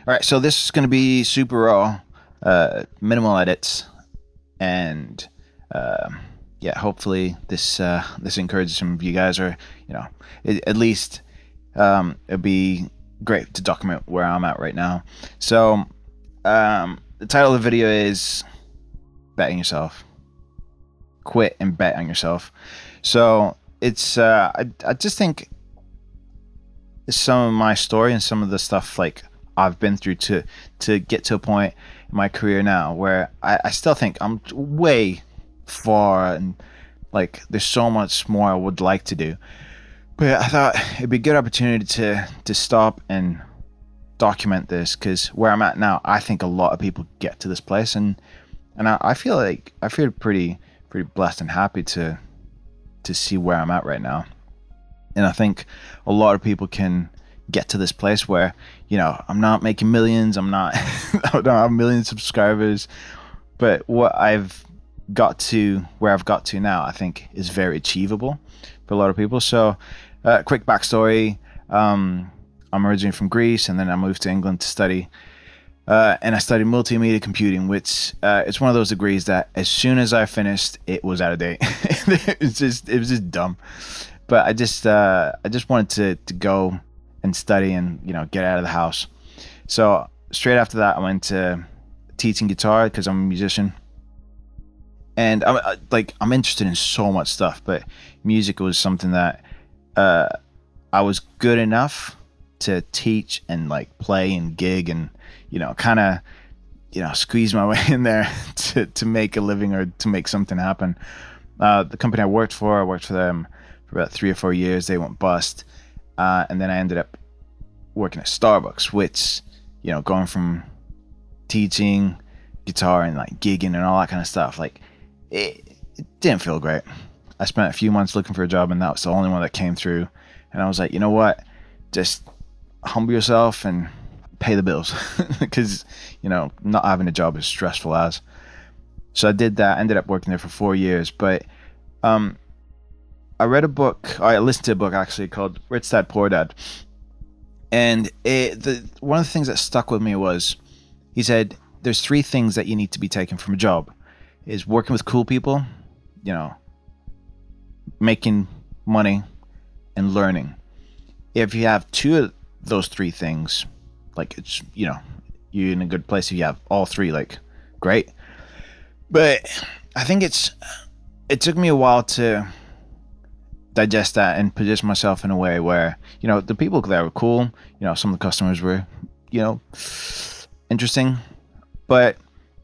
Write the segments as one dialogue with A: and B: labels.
A: All right, so this is going to be super raw, minimal edits, and uh, yeah, hopefully this encourages some of you guys, or you know, at least it'd be great to document where I'm at right now. So the title of the video is "Betting Yourself." Quit and bet on yourself. So it's I just think some of my story and some of the stuff like I've been through to get to a point in my career now where I still think I'm way far, and like there's so much more I would like to do. But I thought it'd be a good opportunity to stop and document this, because where I'm at now, I think a lot of people get to this place, and I feel like I feel pretty blessed and happy to see where I'm at right now. And I think a lot of people can get to this place where, I'm not making millions, I don't have millions of subscribers, but what I've got to, where I've got to now, I think is very achievable for a lot of people. So, quick backstory. I'm originally from Greece, and then I moved to England to study. And I studied multimedia computing, which it's one of those degrees that as soon as I finished, it was out of date. it was just dumb. But I just wanted to go and study and get out of the house. So straight after that, I went to teaching guitar because I'm a musician, and I'm interested in so much stuff, but music was something that I was good enough to teach and like play and gig and kind of squeeze my way in there to make a living or to make something happen. The company I worked for them for about 3 or 4 years. They went bust, and then I ended up working at Starbucks, which going from teaching guitar and like gigging and all that kind of stuff, like it didn't feel great. I spent a few months looking for a job, and that was the only one that came through. And I was like, you know what, just humble yourself and pay the bills, because not having a job is stressful as. So I did that. I ended up working there for 4 years. But I read a book. I listened to a book actually called Rich Dad Poor Dad, and one of the things that stuck with me was he said there's three things that you need to be taken from a job: is working with cool people, making money, and learning. If you have two of those three things, like it's you're in a good place. If you have all three, like great. But I think it took me a while to digest that and position myself in a way where the people there were cool. Some of the customers were interesting, but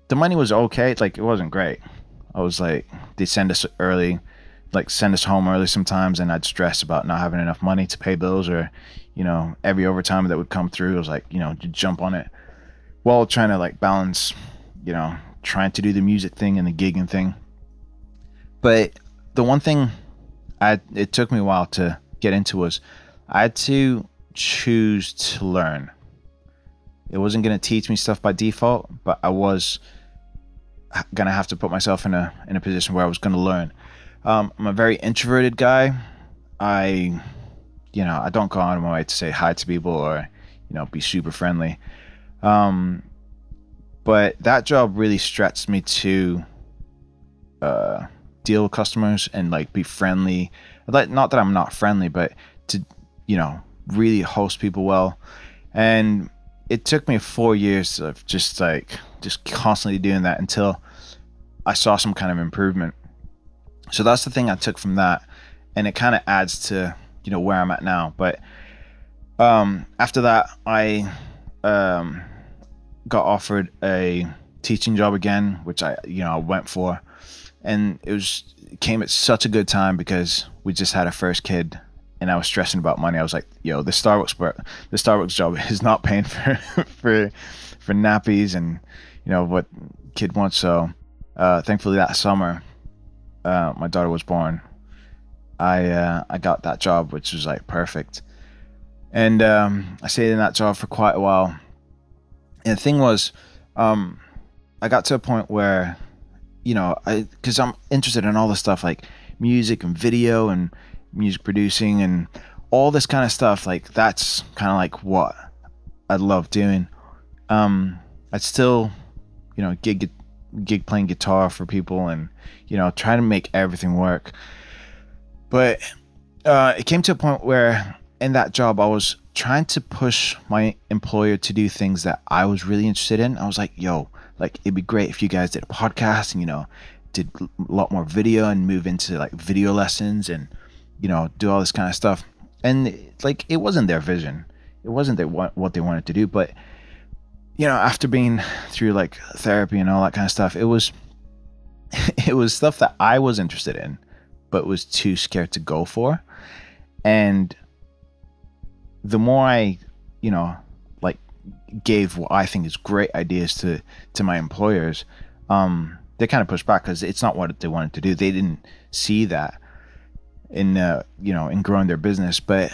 A: the money was okay. Like it wasn't great. I was like, they send us early, like send us home early sometimes, and I'd stress about not having enough money to pay bills, or every overtime that would come through, it was like you jump on it while trying to like balance trying to do the music thing and the gigging thing. But the one thing it took me a while to get into was I had to choose to learn. It wasn't going to teach me stuff by default, but I was going to have to put myself in a position where I was going to learn. I'm a very introverted guy. I don't go out of my way to say hi to people or be super friendly. But that job really stretched me to deal with customers and like be friendly. Like, not that I'm not friendly, but to really host people well. And it took me 4 years of just constantly doing that until I saw some kind of improvement. So that's the thing I took from that, and it kind of adds to where I'm at now. But after that, I got offered a teaching job again, which I went for, and it came at such a good time because we just had a first kid, and I was stressing about money. I was like, the Starbucks job is not paying for for nappies and what kid wants. So thankfully that summer, my daughter was born. I got that job, which was like perfect, and I stayed in that job for quite a while. And the thing was, I got to a point where, because I'm interested in all this stuff like music and video and music producing and all this kind of stuff. Like that's kind of like what I love doing. I'd still, gig playing guitar for people, and try to make everything work. But it came to a point where in that job I was trying to push my employer to do things that I was really interested in. I was like, yo, like it'd be great if you guys did a podcast and did a lot more video and move into like video lessons and do all this kind of stuff. And like it wasn't their vision, it wasn't what they wanted to do. But after being through like therapy and all that kind of stuff, it was stuff that I was interested in but was too scared to go for. And the more I like gave what I think is great ideas to my employers, they kind of pushed back because it's not what they wanted to do. They didn't see that in in growing their business. But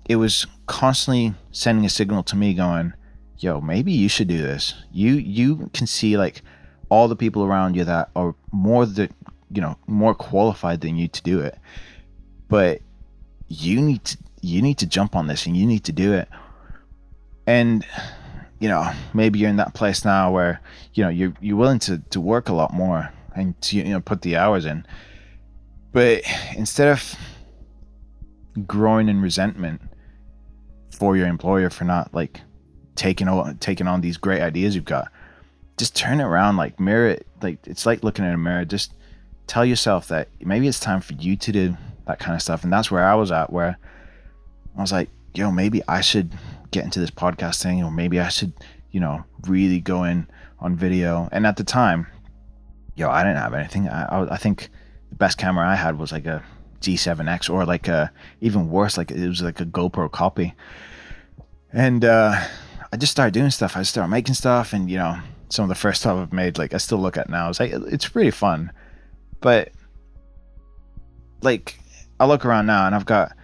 A: it was constantly sending a signal to me going, yo, maybe you should do this. You can see like all the people around you that are more qualified than you to do it, but you need to jump on this and you need to do it. And maybe you're in that place now where you're willing to work a lot more and to put the hours in, but instead of growing in resentment for your employer for not like taking on these great ideas you've got, just turn it around, like mirror it. Like it's like looking in a mirror. Just tell yourself that maybe it's time for you to do that kind of stuff. And that's where I was at, where I was like, yo, maybe I should get into this podcast thing, or maybe I should really go in on video. And at the time, I didn't have anything. I think the best camera I had was like a G7X, or like even worse, like it was like a GoPro copy. And I just started doing stuff. I started making stuff, and some of the first stuff I've made, like I still look at now, it's like it's pretty fun. But like I look around now and I've got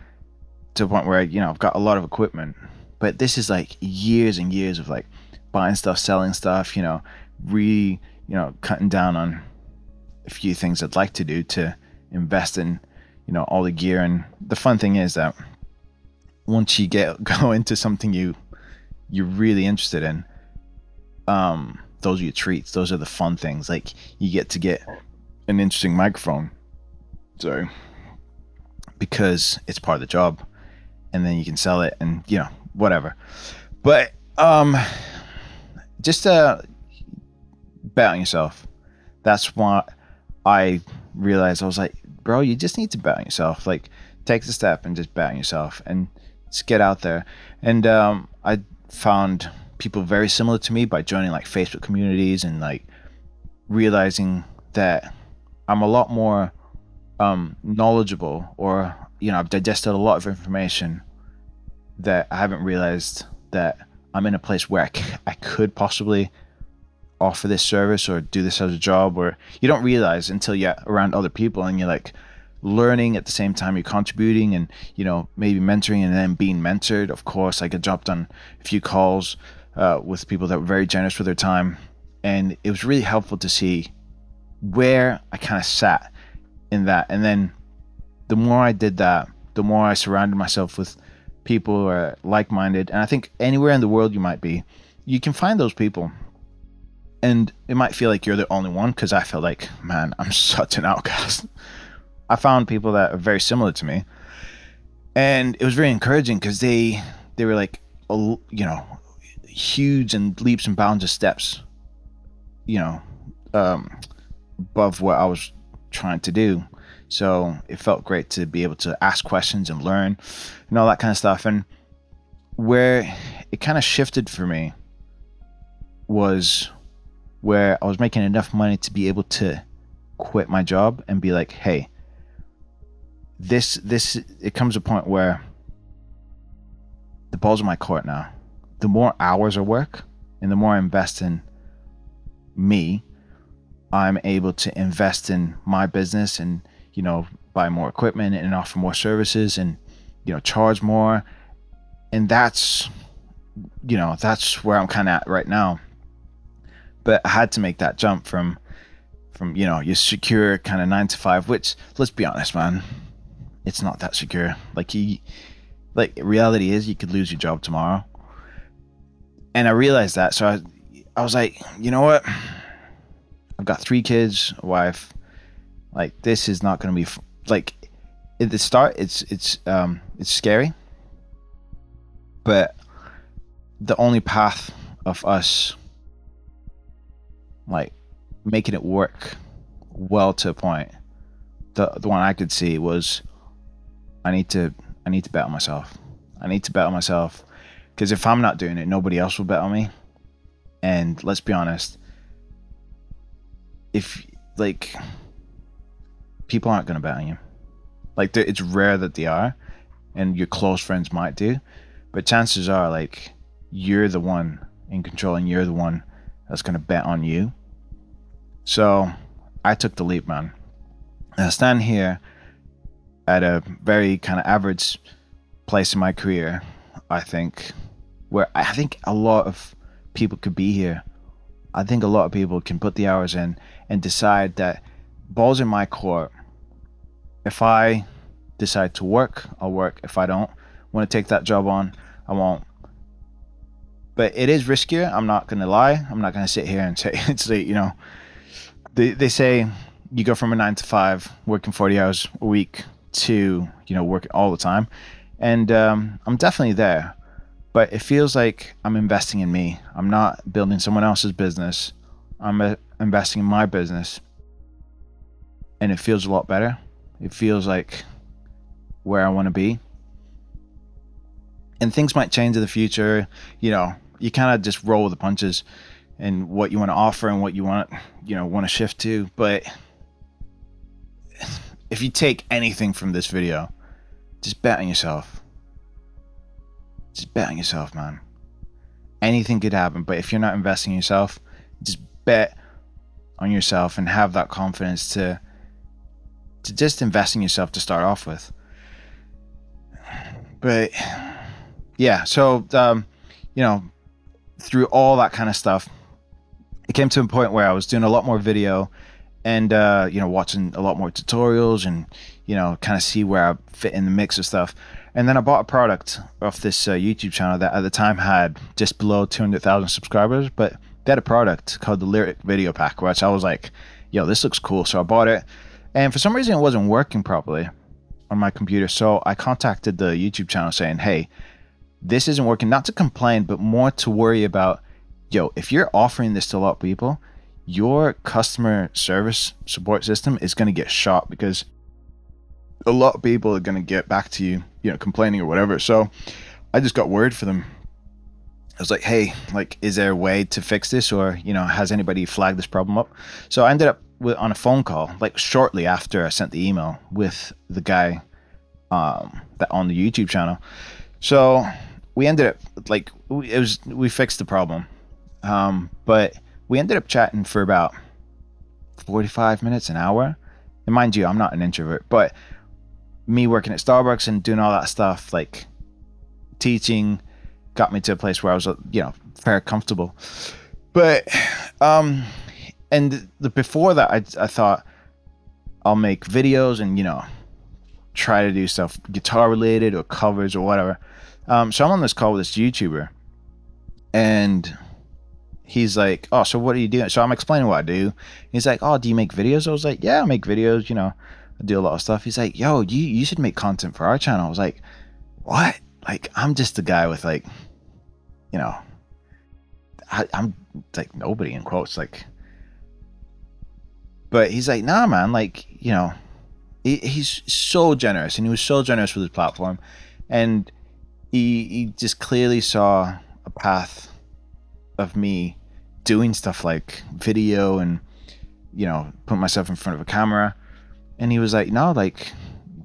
A: to a point where I've got a lot of equipment, but this is like years and years of like buying stuff, selling stuff, cutting down on a few things I'd like to do to invest in all the gear. And the fun thing is that once you go into something you're really interested in, those are your treats. Those are the fun things. Like you get to get an interesting microphone, because it's part of the job, and then you can sell it and whatever. But just bet on yourself. That's what I realized. I was like, bro, you just need to bet on yourself. Like take the step and just bet on yourself and just get out there. And I found people very similar to me by joining like Facebook communities and like realizing that I'm a lot more knowledgeable, or I've digested a lot of information that I haven't realized that I'm in a place where I could possibly offer this service or do this as a job. Or you don't realize until you're around other people and you're like learning at the same time you're contributing, and maybe mentoring and then being mentored. Of course, like I jumped on a few calls with people that were very generous with their time, and it was really helpful to see where I kind of sat in that. And then the more I did that, the more I surrounded myself with people who are like-minded. And I think anywhere in the world you might be, you can find those people. And it might feel like you're the only one, because I felt like, man, I'm such an outcast. I found people that are very similar to me, and it was very encouraging because they were like, huge and leaps and bounds of steps, above what I was trying to do. So it felt great to be able to ask questions and learn and all that kind of stuff. And where it kind of shifted for me was where I was making enough money to be able to quit my job and be like, hey, it comes to a point where the ball's in my court now. The more hours I work and the more I invest in me, I'm able to invest in my business and, buy more equipment and offer more services and, charge more. And that's where I'm kind of at right now. But I had to make that jump from your secure kind of 9 to 5, which, let's be honest, man, it's not that secure. Like reality is you could lose your job tomorrow. And I realized that. So I was like, you know what? I've got 3 kids, a wife. Like, this is not going to be like at the start. It's scary, but the only path of us like making it work well to a point, the one I could see was I need to bet on myself. I need to bet on myself, because if I'm not doing it, nobody else will bet on me. And let's be honest, if like people aren't going to bet on you, like it's rare that they are, and your close friends might do, but chances are like you're the one in control and you're the one that's going to bet on you. So I took the leap, man. And I stand here at a very kind of average place in my career, I think, where I think a lot of people could be here. I think a lot of people can put the hours in and decide that ball's in my court. If I decide to work, I'll work. If I don't want to take that job on, I won't. But it is riskier. I'm not going to lie. I'm not going to sit here and say, it's like, you know, they say you go from a 9 to 5, working 40 hours a week, to, you know, working all the time. And I'm definitely there. But it feels like I'm investing in me. I'm not building someone else's business. I'm investing in my business. And it feels a lot better. It feels like where I want to be. And things might change in the future. You know, you kind of just roll with the punches and what you want to offer and what you want, you know, want to shift to. But if you take anything from this video, just bet on yourself. Just bet on yourself, man. Anything could happen, but if you're not investing in yourself, just bet on yourself and have that confidence to just invest in yourself to start off with. But yeah, so you know, through all that kind of stuff, it came to a point where I was doing a lot more video and you know, watching a lot more tutorials and, you know, kind of see where I fit in the mix of stuff. And then I bought a product off this YouTube channel that at the time had just below 200,000 subscribers, but they had a product called the Lyric Video Pack, which I was like, yo, this looks cool. So I bought it, and for some reason it wasn't working properly on my computer. So I contacted the YouTube channel saying, hey, this isn't working, not to complain, but more to worry about, yo, if you're offering this to a lot of people, your customer service support system is going to get shot, because a lot of people are going to get back to you, you know, complaining or whatever. So I just got word for them. I was like, hey, like, is there a way to fix this, or, you know, has anybody flagged this problem up? So I ended up on a phone call, like shortly after I sent the email, with the guy that on the YouTube channel. So we ended up like, we fixed the problem, but we ended up chatting for about 45 minutes, an hour. And mind you, I'm not an introvert, but me working at Starbucks and doing all that stuff, like teaching, got me to a place where I was, you know, very comfortable. But and before that, I thought I'll make videos and, you know, try to do stuff guitar related or covers or whatever. So I'm on this call with this YouTuber, and he's like, oh, so what are you doing? So I'm explaining what I do. He's like, oh, do you make videos? I was like, yeah, I make videos, you know, I do a lot of stuff. He's like, yo, you should make content for our channel. I was like, what? Like, I'm just a guy with, like, you know, I'm like nobody in quotes, like. But he's like, nah, man, like, you know, he's so generous, and he was so generous with his platform, and he just clearly saw a path of me doing stuff like video and, you know, put myself in front of a camera. And he was like, no, like,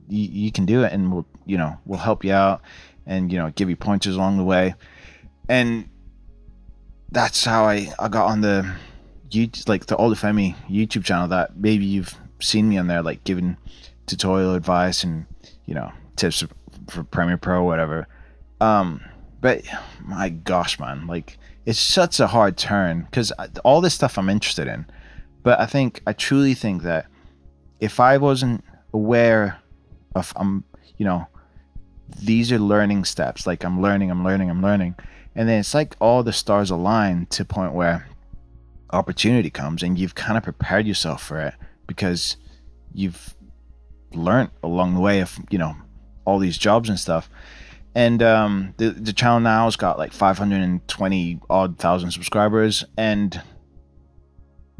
A: you can do it, and we'll help you out, and, you know, give you pointers along the way. And that's how I got on the YouTube, like the Olufemi YouTube channel, that maybe you've seen me on there, like giving tutorial advice and, you know, tips for Premiere Pro or whatever. But my gosh, man, like, it's such a hard turn, because all this stuff I'm interested in, but I truly think that if I wasn't aware of, you know, these are learning steps, like I'm learning, and then it's like all the stars align to a point where opportunity comes and you've kind of prepared yourself for it because you've learned along the way of, all these jobs and stuff. And the channel now has got like 520 odd thousand subscribers, and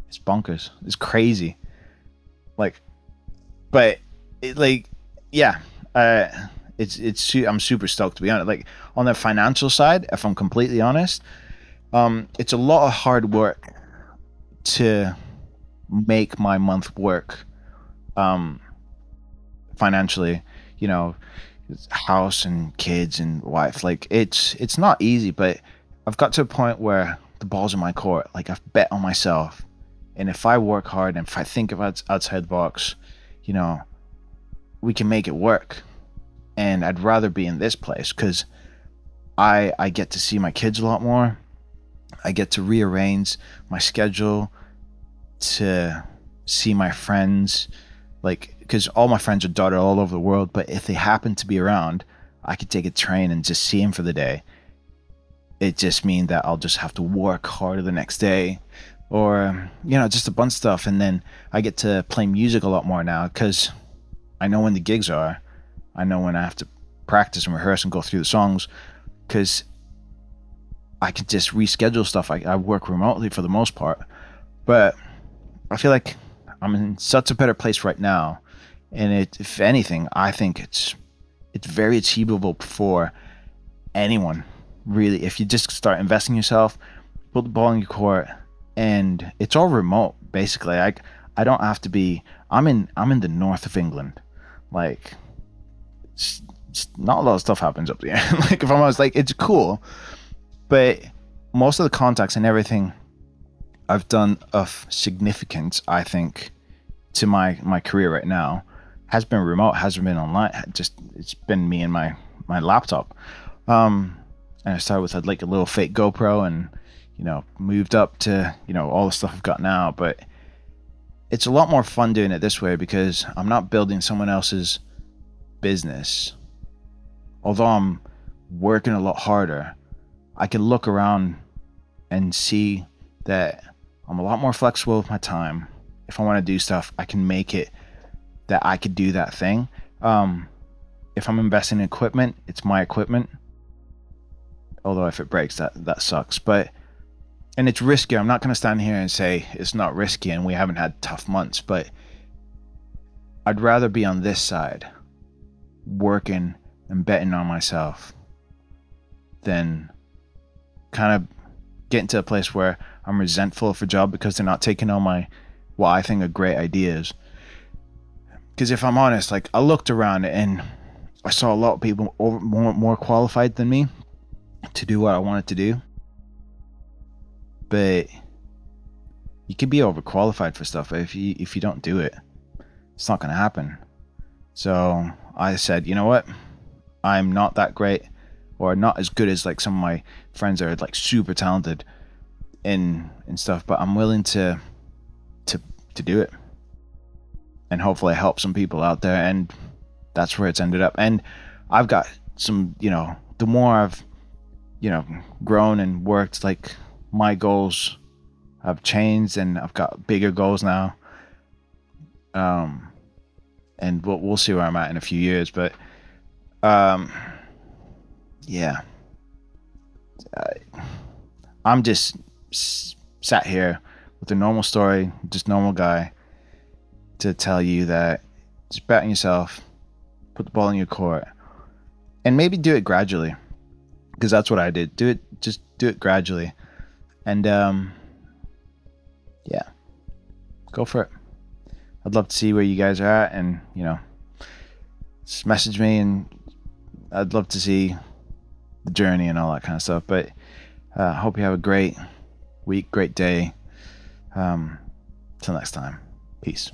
A: it's bonkers. It's crazy. Like, but it, like, yeah, I'm super stoked, to be honest. Like, on the financial side, if I'm completely honest, it's a lot of hard work to make my month work, financially, house and kids and wife. Like, it's not easy, but I've got to a point where the ball's in my court. Like, I've bet on myself, and if I work hard and if I think about outside the box, we can make it work. And I'd rather be in this place because I get to see my kids a lot more. I get to rearrange my schedule to see my friends, like, because all my friends are dotted all over the world, but if they happen to be around, I could take a train and just see them for the day. It just means that I'll just have to work harder the next day, or just a bunch of stuff. And then I get to play music a lot more now because I know when the gigs are. I know when I have to practice and rehearse and go through the songs, because I can just reschedule stuff. I work remotely for the most part, but I feel like I'm in such a better place right now. And if anything, I think it's very achievable for anyone, really. If you just start investing in yourself, put the ball in your court, and it's all remote, basically. I don't have to be. I'm in the north of England, like. Not a lot of stuff happens up there. Like, if I'm honest, like, it's cool, but most of the contacts and everything I've done of significance, I think, to my career right now has been remote, hasn't been online. It's been me and my laptop. And I started with like a little fake GoPro, and moved up to all the stuff I've got now. But it's a lot more fun doing it this way because I'm not building someone else's business. Although I'm working a lot harder, I can look around and see that I'm a lot more flexible with my time. If I want to do stuff, I can make it that I could do that thing. If I'm investing in equipment, it's my equipment. Although if it breaks, that sucks. And it's risky. I'm not going to stand here and say it's not risky and we haven't had tough months, but I'd rather be on this side, working and betting on myself, than kind of getting to a place where I'm resentful of a job because they're not taking on what I think are great ideas. Because if I'm honest, like, I looked around and I saw a lot of people more qualified than me to do what I wanted to do. But you could be overqualified for stuff, but if you don't do it, it's not going to happen. So I said, you know what? I'm not that great, or not as good as like some of my friends that are like super talented in stuff, but I'm willing to do it, and hopefully help some people out there. And that's where it's ended up. And I've got some, the more I've grown and worked, like, my goals have changed and I've got bigger goals now. And we'll see where I'm at in a few years, but yeah, I'm just sat here with a normal story, just normal guy, to tell you that just bet on yourself, put the ball in your court, and maybe do it gradually, because that's what I did. Just do it gradually, and yeah, go for it. I'd love to see where you guys are at, and just message me, and I'd love to see the journey and all that kind of stuff. But I hope you have a great week, great day. Till next time, peace.